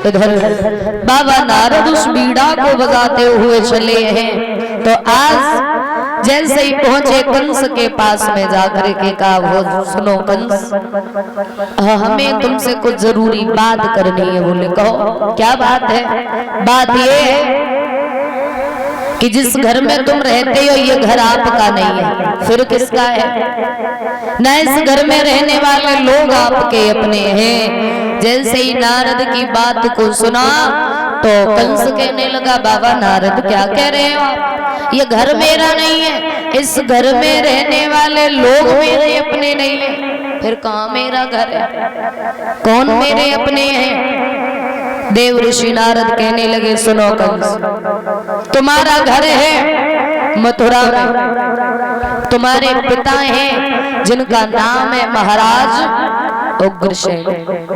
इधर बाबा नारद उस बीड़ा को बजाते हुए चले हैं। तो आज जैसे ही पहुंचे कंस के पास में जाकर के कहा, वो सुनो कंस, हमें तुमसे कुछ जरूरी बात करनी है। बोले कहो क्या बात है? बात ये है कि जिस घर में तुम रहते हो ये घर आपका नहीं है, फिर किसका है? न इस घर में रहने वाले लोग आपके अपने हैं। जैसे ही नारद की बात को सुना तो कंस कहने लगा, बाबा नारद क्या कह रहे हो आप? ये घर मेरा नहीं है, इस घर में रहने वाले लोग मेरे अपने नहीं है, फिर कहाँ मेरा घर है? कौन मेरे अपने हैं? देव ऋषि नारद कहने लगे, सुनो कंस, तुम्हारा घर है मथुरा में, तुम्हारे पिता हैं जिनका नाम है महाराज उग्रसेन,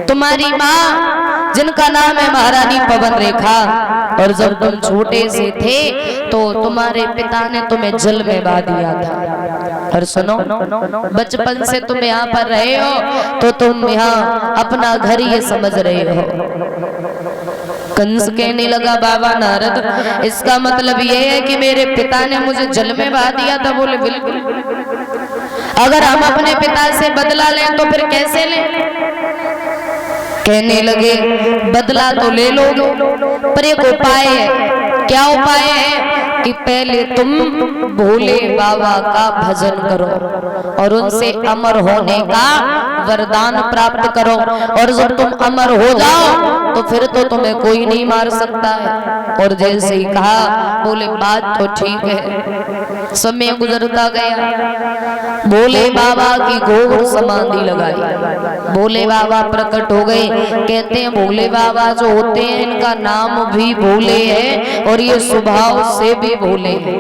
तुम्हारी माँ जिनका नाम है महारानी पवन रेखा, और जब तुम छोटे से थे तो तुम्हारे पिता ने तुम्हें जल में बहा दिया था। और सुनो, बचपन से तुम यहाँ पर रहे हो तो तुम यहाँ अपना घर ये समझ रहे हो। कंस कहने लगा, बाबा नारद इसका मतलब ये है कि मेरे पिता ने मुझे जल में बहा दिया था? बोले बिल्कुल। अगर हम अपने पिता से बदला लें तो फिर कैसे लें? कहने लगे, बदला तो ले लोगे पर एक उपाय है। क्या उपाय है? कि पहले तुम भोले बाबा का भजन करो और उनसे अमर होने का वरदान प्राप्त करो, और जब तुम अमर हो जाओ तो फिर तो तुम्हें कोई नहीं मार सकता है। और जैसे ही कहा, बोले बात तो ठीक है। समय गुजरता गया, भोले बाबा की घोर समाधि लगाई, भोले बाबा प्रकट हो गए। कहते हैं भोले बाबा जो होते हैं इनका नाम भी भोले है और ये स्वभाव से भी भोले हैं।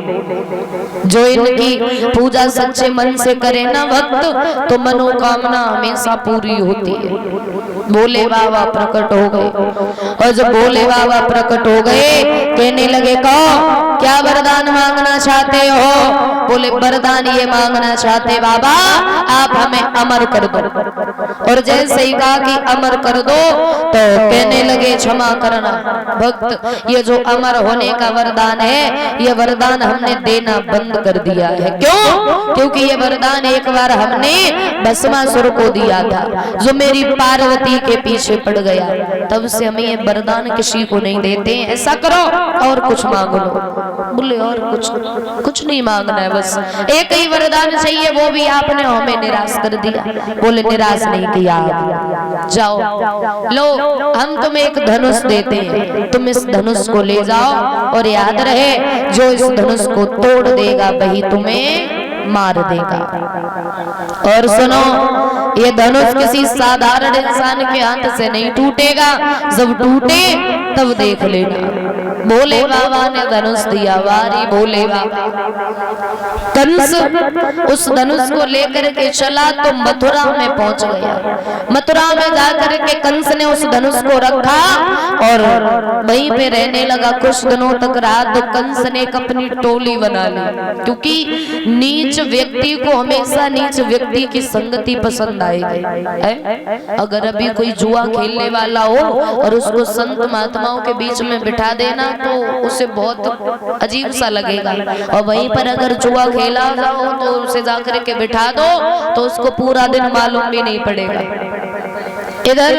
जो इनकी पूजा सच्चे मन से करे ना भक्त, तो मनोकामना हमेशा पूरी होती है। भोले बाबा प्रकट हो गए, और जब भोले बाबा प्रकट हो गए कहने लगे, कहो क्या वरदान मांगना चाहते हो? बोले वरदान ये मांगना चाहते बाबा, आप हमें अमर कर दो। और जैसे ही कहा कि अमर कर दो तो कहने लगे, क्षमा करना भक्त, ये जो अमर होने का वरदान है ये वरदान हमने देना बंद कर दिया है। क्यों? क्योंकि ये वरदान एक बार हमने भस्मासुर को दिया था जो मेरी पार्वती के पीछे पड़ गया, तब से हमें ये वरदान किसी को नहीं देते। ऐसा करो और कुछ मांग लो। बोले और कुछ नहीं मांगना है, बस एक ही वरदान चाहिए, वो भी आपने हमें निराश कर दिया। बोले निराश नहीं किया, जाओ लो हम तुम्हें एक धनुष देते हैं, तुम इस धनुष को ले जाओ, और याद रहे जो इस धनुष को तोड़ देगा वही तुम्हें मार देगा। और सुनो, ये धनुष किसी साधारण इंसान के हाथ से नहीं टूटेगा, जब टूटे तब देख लेना। भोले बाबा ने धनुष दिया, वारी भोले बाबा। कंस उस धनुष को लेकर के चला तो मथुरा में पहुंच गया। मथुरा में जाकर के कंस ने उस धनुष को रखा और वहीं पे रहने लगा। कुछ दिनों तक रहा तो कंस ने एक अपनी टोली बना ली, क्योंकि नीच व्यक्ति को हमेशा नीच व्यक्ति की संगति पसंद आएगी। अगर अभी कोई जुआ खेलने वाला हो और उसको संत महात्माओं के बीच में बिठा देना तो उसे बहुत अजीब सा लगेगा, और वहीं पर अगर जुआ खेला जाओ तो उसे जाकर के बिठा दो तो उसको पूरा दिन मालूम भी नहीं पड़ेगा। इधर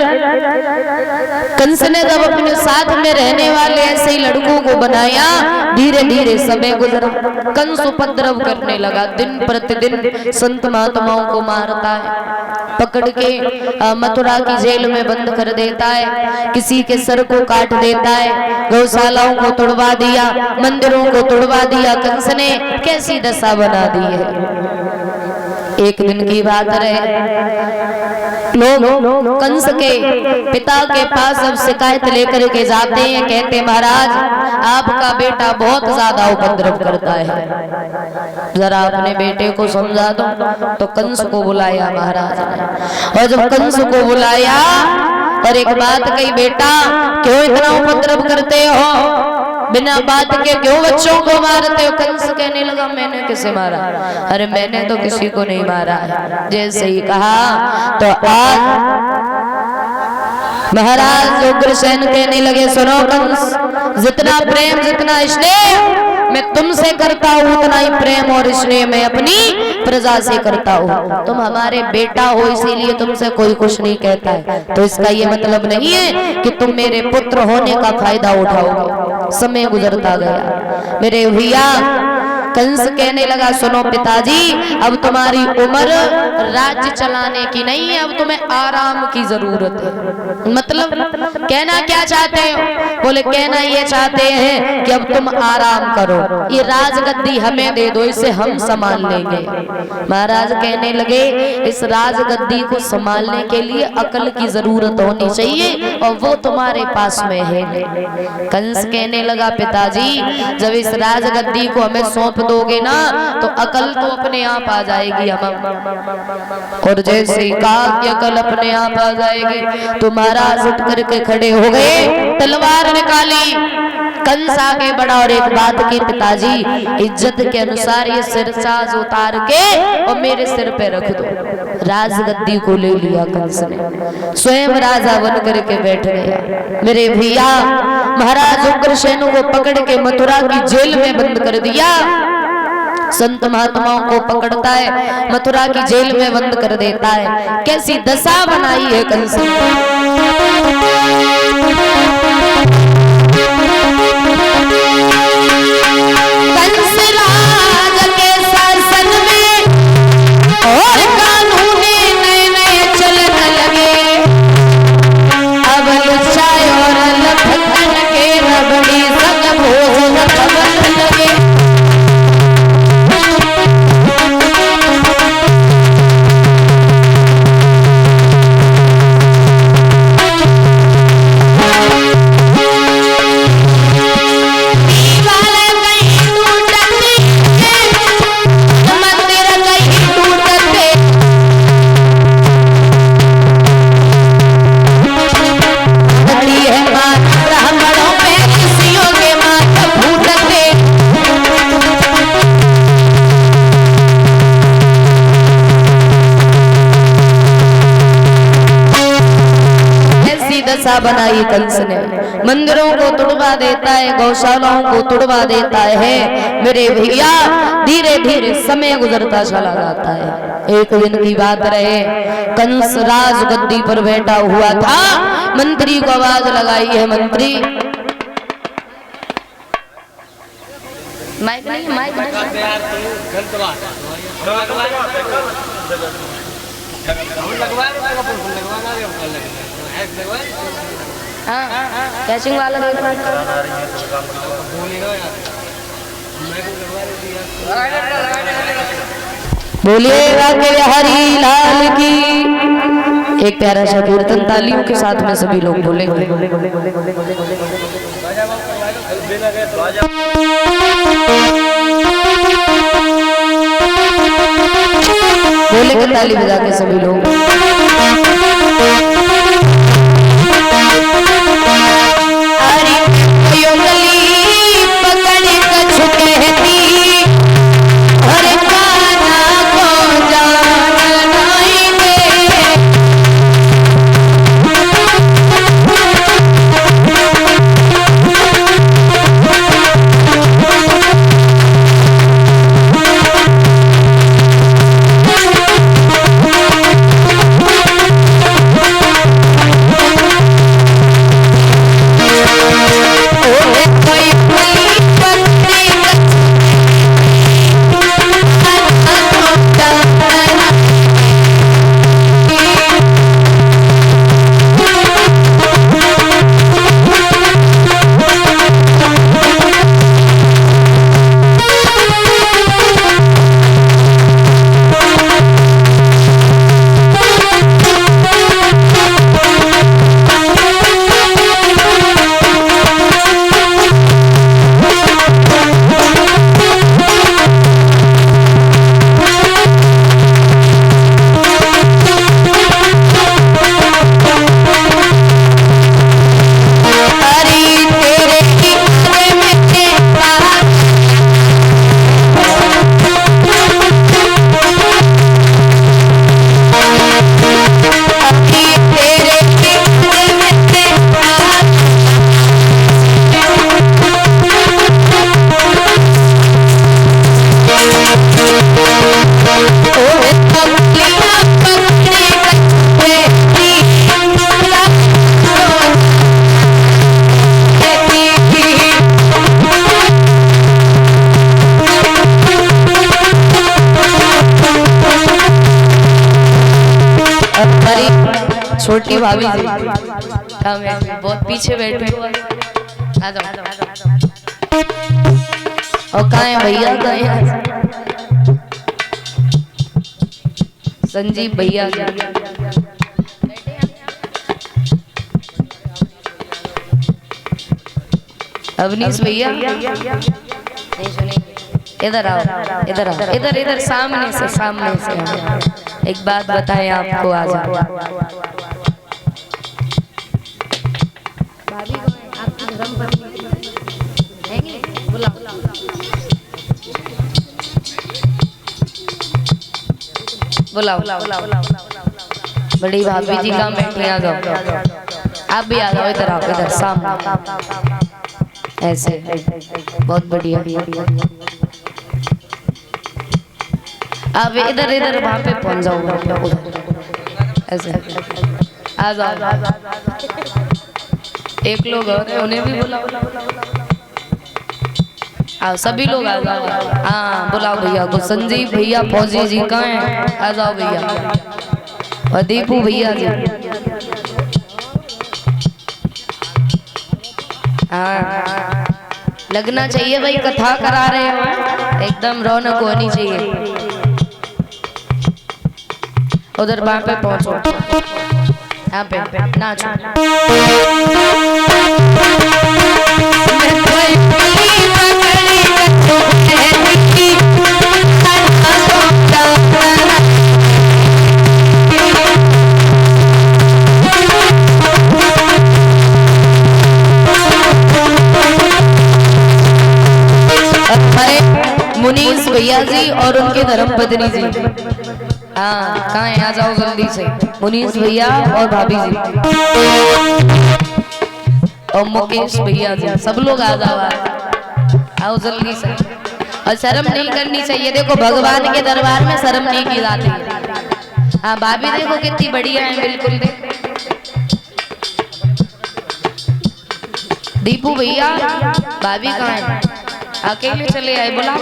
कंस ने जब अपने साथ में रहने वाले ऐसे ही लड़कों को बनाया, धीरे धीरे समय गुजरा। कंस उपद्रव करने लगा, दिन प्रतिदिन संत महात्माओं को मारता है, पकड़ के मथुरा की जेल में बंद कर देता है, किसी के सर को काट देता है, गौशालाओं को तोड़वा दिया, मंदिरों को तोड़वा दिया। कंस ने कैसी दशा बना दी है। एक दिन की बात रहे, लोग कंस के पिता के पास अब शिकायत लेकर के जाते हैं, कहते महाराज आपका बेटा बहुत ज्यादा उपद्रव करता है, जरा अपने बेटे को समझा दो। तो कंस को बुलाया महाराज ने, और जब कंस को बुलाया और एक बात कही, बेटा क्यों इतना उपद्रव करते हो, बिना बात के क्यों बच्चों को मारते हो? कंस कहने लगा, मैंने किसे मारा? अरे मैंने तो किसी को नहीं मारा है। जैसे ही कहा तो आज महाराज उग्रसेन कहने लगे, सुनो कंस, जितना प्रेम जितना स्नेह मैं तुमसे करता हूँ उतना ही प्रेम और स्नेह मैं अपनी प्रजा से करता हूँ। तुम हमारे बेटा हो इसीलिए तुमसे कोई कुछ नहीं कहता है, तो इसका ये मतलब नहीं है कि तुम मेरे पुत्र होने का फायदा उठाओगे। समय गुजरता गया। मेरे भैया कंस कहने लगा, सुनो पिताजी, अब तुम्हारी उम्र राज्य चलाने की नहीं है, अब तुम्हें आराम की जरूरत है। मतलब कहना क्या चाहते हो? बोले कहना ये चाहते हैं कि अब तुम आराम करो, ये राजगद्दी हमें दे दो, इसे हम संभाल लेंगे। महाराज कहने लगे, इस राजगद्दी को संभालने के लिए अकल की जरूरत होनी चाहिए और वो तुम्हारे पास में है। कंस कहने लगा, पिताजी जब इस राजगद्दी को हमें सौंप दोगे ना तो अकल तो अपने आप आ जाएगी हम। और जैसे ही कहा कि अकल अपने आप आ जाएगी तो महाराज उठ करके खड़े हो गए, तलवार निकाली। कंस आगे बढ़ा और एक बात की, पिताजी इज्जत के अनुसार ये सिरसाज उतार के और मेरे सिर पे रख दो। राजगद्दी को ले लिया कंस ने, स्वयं राजा बन करके बैठ गया। मेरे भैया महाराज उग्रसेन को पकड़ के मथुरा की जेल में बंद कर दिया। संत महात्माओं को पकड़ता है, मथुरा की जेल में बंद कर देता है। कैसी दशा बनाई है कंस ने। कंस राज के शासन में और कानून नए नए चलन लगे। अब लुच्चाई और लफड़न के रबड़ी संग भोज खबर लगे। दशा बनाई कंस ने। मंदिरों को तुड़वा देता है, गौशालाओं को तुड़वा देता है। मेरे भैया धीरे धीरे समय गुजरता चला जाता है। एक दिन की बात रहे, कंस राज गद्दी पर बैठा हुआ था। मंत्री को आवाज लगाई है, मंत्री माइक नहीं, माइक कैचिंग वाला बोलिए राके हरी लाल की। एक प्यारा सा कीर्तन तालियों के साथ में सभी लोग बोलेंगे। बोलेंगे ताली बजा के सभी लोग। छोटी भाभी जी बहुत पीछे बैठे हो, आ जाओ। और कहाँ है भैया, कहाँ है संजीव भैया जी? अवनीश भैया नहीं सुनेंगे, इधर आओ, इधर आओ, इधर इधर सामने से, सामने से। एक बात बताएं आपको, आ जाओ। भाभी आपकी धर्मपत्नी हैंगी, बुलाओ। बुलाओ बड़ी भाभी जी कहाँ बैठी, आ जाओ। आप भी आ जाओ, इधर आओ, इधर सामने ऐसे। बहुत बढ़िया। आप इधर इधर वहां पे पहुंच जाओ, ऐसे आ जाओ। एक लोग और है, उन्हें भी बुलाओ। आओ सभी लोग आ जाओ। हाँ बुलाओ भैया को। संजीव भैया फौजी जी कहाँ हैं, आ जाओ भैया। और दीपू भैया जी, हाँ लगना चाहिए भाई, कथा करा रहे हो, एकदम रौनक होनी चाहिए। उधर वहां पे पहुंचो, यहाँ पे नाचो। मुनीस भैया जी और उनके धर्मपत्नी जी, हाँ कहाँ है, आ जाओ जल्दी से। मुनीस भैया और भाभी जी और मुकेश भैया जी, सब लोग आ जाओ, आओ जल्दी से। और शर्म नहीं करनी चाहिए, देखो भगवान के दरबार में शर्म नहीं की जाती। हाँ भाभी देखो कितनी बढ़िया है, बिल्कुल। दीपू भैया, भाभी कहाँ है, अकेले चले आए, बुलाओ।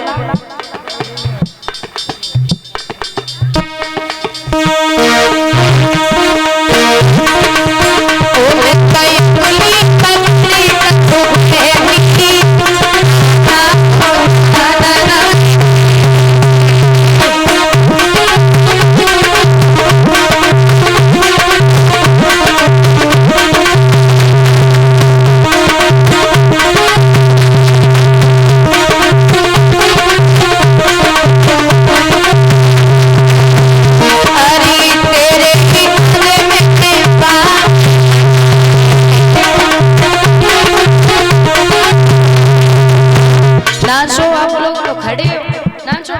नाचो आप लोग तो खड़े हो, नाचो।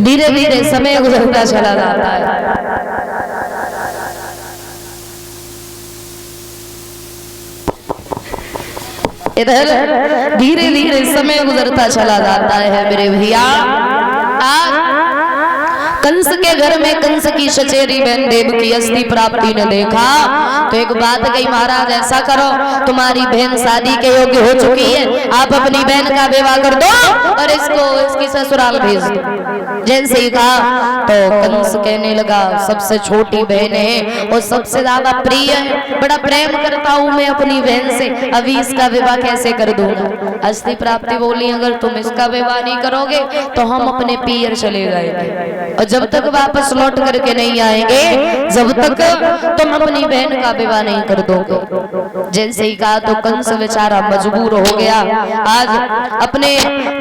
धीरे धीरे समय गुजरता चला जाता है। इधर धीरे धीरे समय गुजरता चला जाता है मेरे भैया। आज कंस के घर में कंस की सचेरी बहन देवकी अस्थि प्राप्ति ने देखा तो एक बात कही, महाराज ऐसा करो, तुम्हारी बहन शादी के योग्य हो चुकी है, आप अपनी बहन का विवाह कर दो और इसको इसकी ससुराल भेज दो। जैसे ही कहा तो कंस कहने लगा, सबसे छोटी बहन है और सबसे ज्यादा प्रिय है, बड़ा प्रेम करता हूं मैं अपनी बहन से, अभी इसका विवाह कैसे कर दूंगा। अस्थि प्राप्ति बोली, अगर तुम इसका विवाह नहीं करोगे तो हम अपने पियर चले गए और जब तक वापस लौट करके नहीं आएंगे जब तक तुम अपनी बहन का विवाह नहीं कर दोगे। जैसे ही कहा तो कंस बेचारा मजबूर हो गया। आज अपने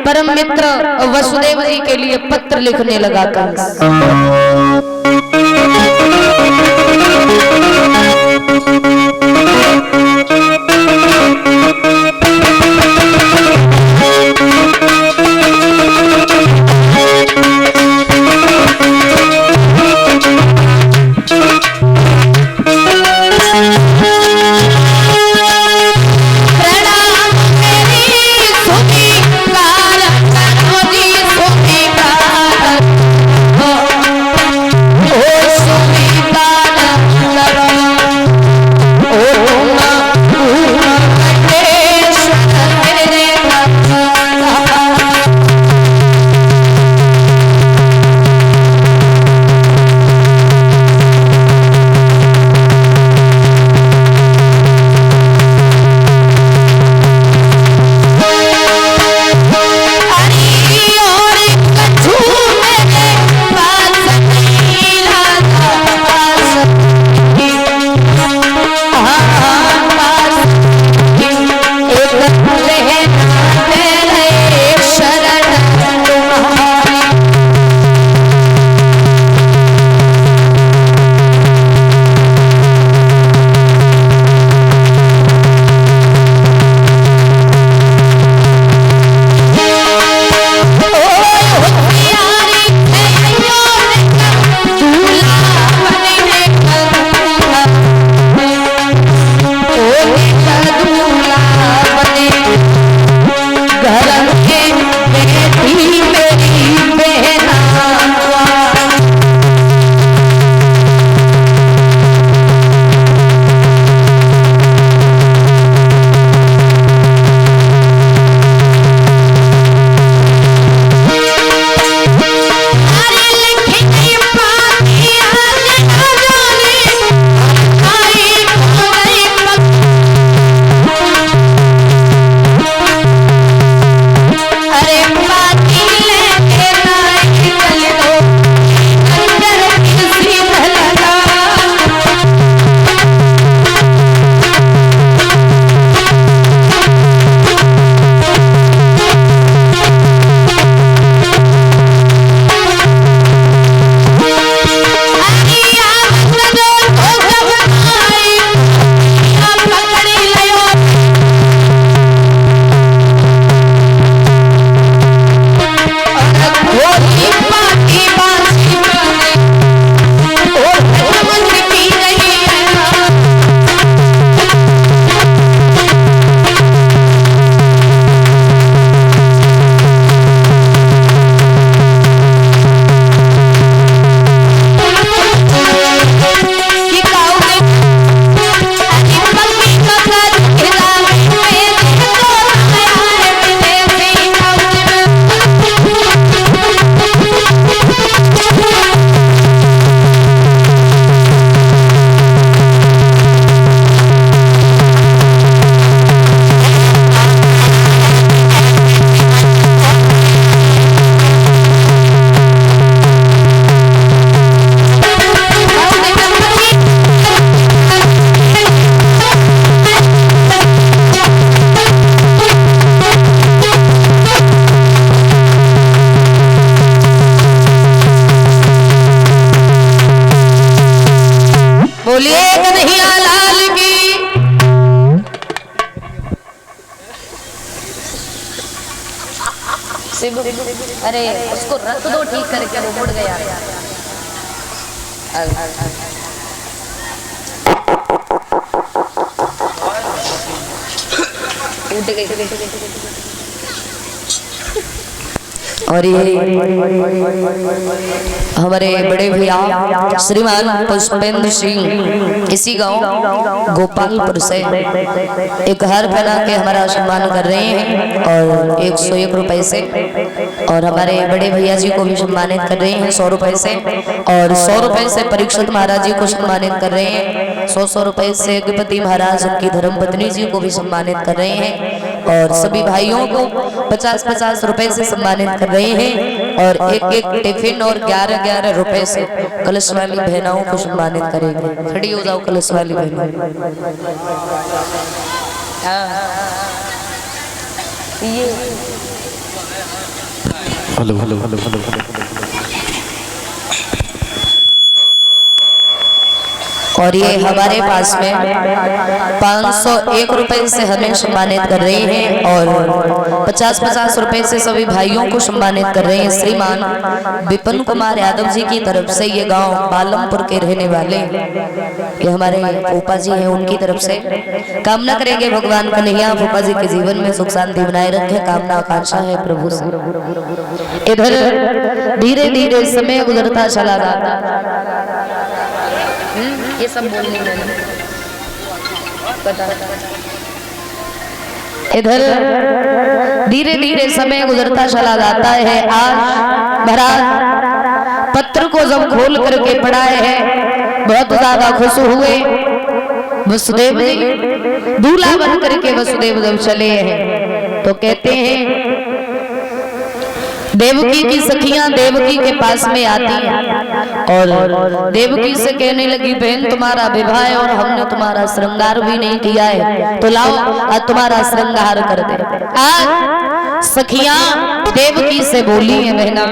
परम मित्र वसुदेव जी के लिए पत्र लिखने लगा कंस। अरे उसको रख दो ठीक करके, वो मुड़ गया। उठ गई। और ये हमारे बड़े भैया श्रीमान पुष्पेंद्र सिंह इसी गांव गोपालपुर से एक हार पहना के हमारा सम्मान कर रहे हैं और 101 रुपए से, और हमारे बड़े भैया जी को भी सम्मानित कर रहे हैं 100 रुपए से, और 100 रुपए से परीक्षित महाराज जी को सम्मानित कर रहे हैं, 100 रुपए से गणपति महाराज उनकी धर्मपत्नी जी को भी सम्मानित कर रहे हैं, और सभी भाइयों को 50-50 रुपए से सम्मानित कर रहे हैं, और एक टिफिन और 11-11 रुपए से कलश वाली बहनों को सम्मानित करेंगे। खड़ी हो जाओ कलश वाली बहनों। ये हेलो हेलो हेलो हेलो। और ये हमारे पास में 501 रुपए से हमें सम्मानित कर रहे हैं, और 50-50 रुपए से सभी भाइयों को सम्मानित कर रहे हैं। श्रीमान विपिन कुमार यादव जी की तरफ से, ये गांव बालमपुर के रहने वाले ये हमारे फूफा जी हैं, उनकी तरफ से कामना करेंगे भगवान कन्हैया फूफा जी के जीवन में सुख शांति बनाए रखे, कामना आकांक्षा है प्रभु से। इधर धीरे धीरे समय गुजरता चला जाता, ये सब बोलने में पता। इधर धीरे धीरे समय गुजरता चला जाता है। आज महाराज पत्र को जब खोल करके पढ़ाए हैं, बहुत ज्यादा खुश हुए। वसुदेव जी दूल्हा बन करके वसुदेव जब चले हैं तो कहते हैं, देवकी की सखियां देवकी के पास में आती हैं और देवकी से कहने लगी, बहन तुम्हारा विवाह है और हमने तुम्हारा श्रृंगार भी नहीं किया है, तो लाओ आज तुम्हारा श्रृंगार कर दे। आज सखियां देवकी से बोली है, बहना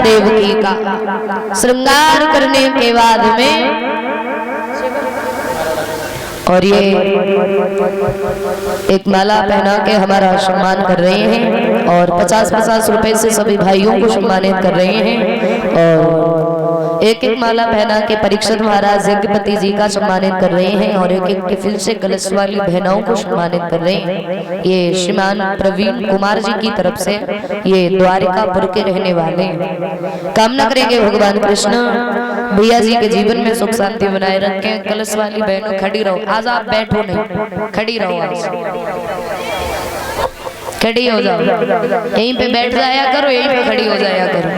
देवकी का श्रृंगार करने के बाद में, और ये एक माला पहना के हमारा सम्मान कर रहे हैं और 50-50 रुपए से सभी भाइयों को सम्मानित कर रहे हैं। और एक एक माला पहना के परीक्षित महाराज यज्ञपति जी का सम्मानित कर रहे हैं और एक एक टिफिन से कलश वाली बहनों को सम्मानित कर रहे हैं। ये श्रीमान प्रवीण कुमार जी की तरफ से, ये द्वारिकापुर के रहने वाले हैं। कामना करेंगे भगवान कृष्ण भैया जी के जीवन में सुख शांति बनाए रखें। कलश वाली बहनों खड़ी रहो, आज आप बैठो नहीं, खड़ी रहो, आज खड़ी हो जाओ, यहीं पे बैठ जाया करो, यहीं पे खड़ी हो जाया करो।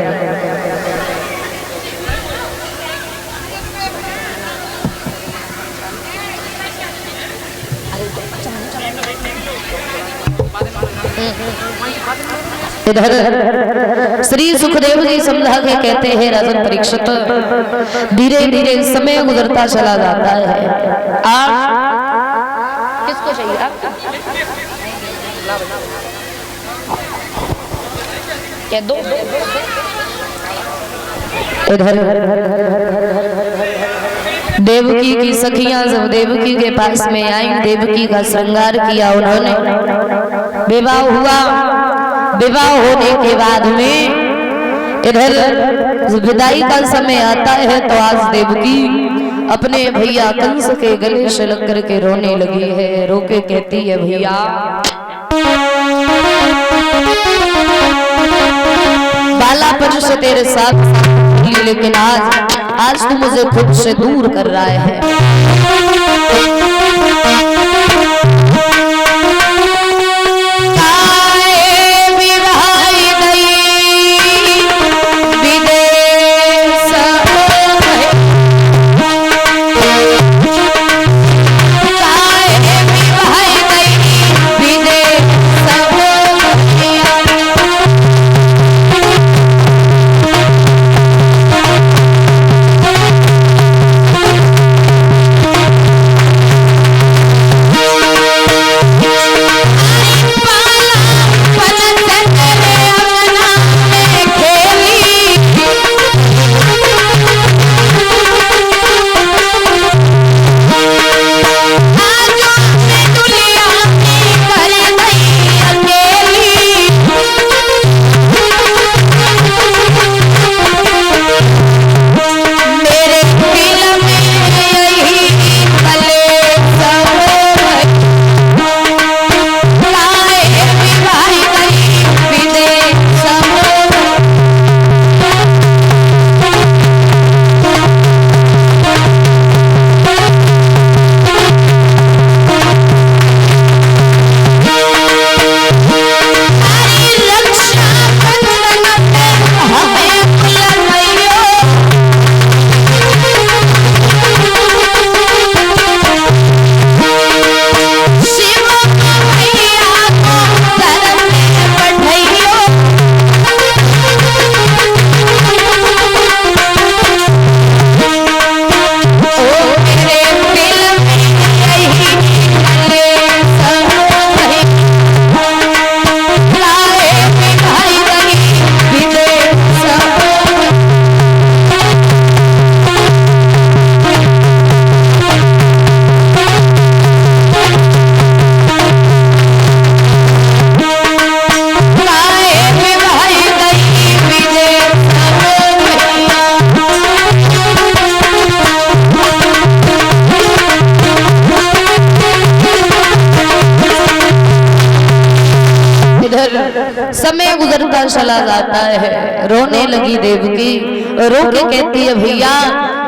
इधर श्री सुखदेव जी समझा के कहते हैं राजन परीक्षित, धीरे धीरे समय गुजरता चला जाता है। आप किसको चाहिए? आप क्या दो? इधर देवकी की सखियां जब देवकी के पास में आई, देवकी का श्रृंगार किया उन्होंने, विवाह हुआ। विवाह होने के बाद में इधर विदाई का समय आता है तो आज देवकी अपने भैया कंस के गले से लग करके रोने लगी है। रोके कहती है, भैया बालापन से तेरे साथ, लेकिन आज तू मुझे खुद से दूर कर रहा है। समय गुजरता चला जाता है। रोने लगी देवकी, रो के कहती है, भैया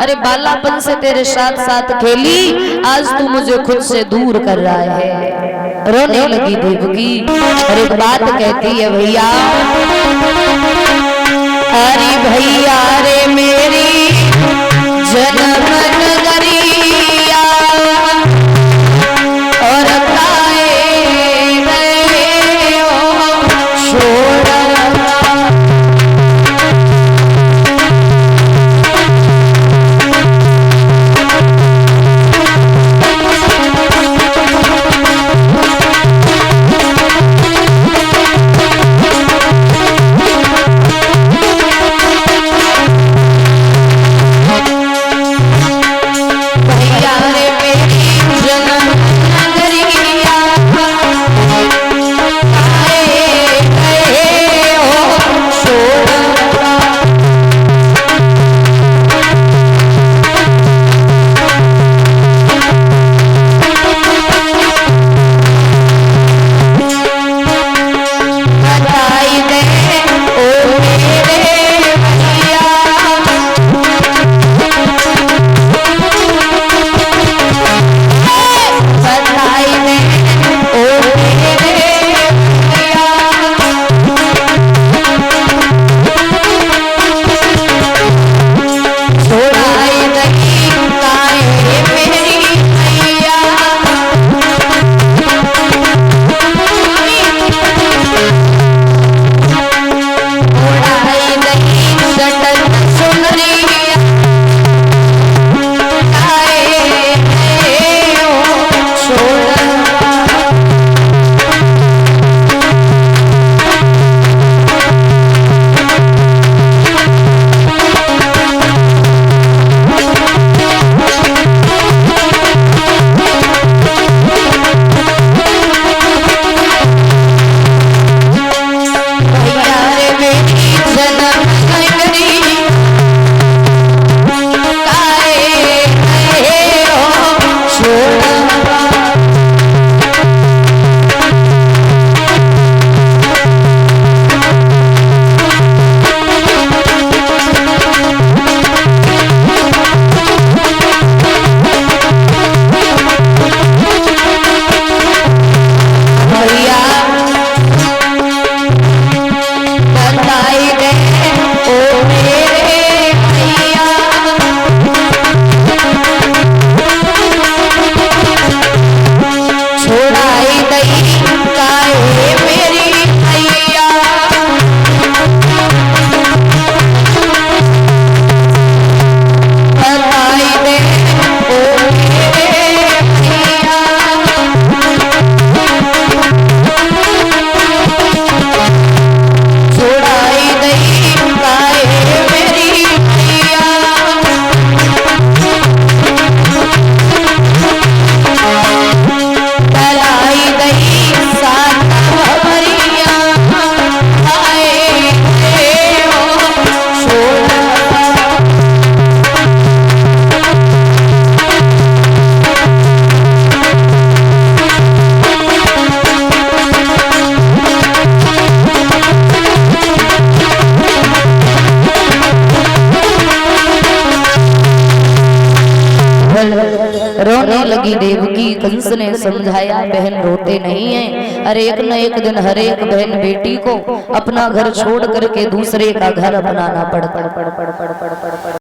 अरे बालापन से तेरे साथ साथ खेली, आज तू मुझे खुद से दूर कर रहा है। रोने लगी देवकी और एक बात कहती है, भैया अरे भैया रे मेरी जन्म नगरिया और रोने लगी देवकी। कंस ने समझाया बहन रोते नहीं है, हर एक न एक दिन हर एक बहन बेटी को अपना घर छोड़ करके दूसरे का घर अपनाना पड़ता।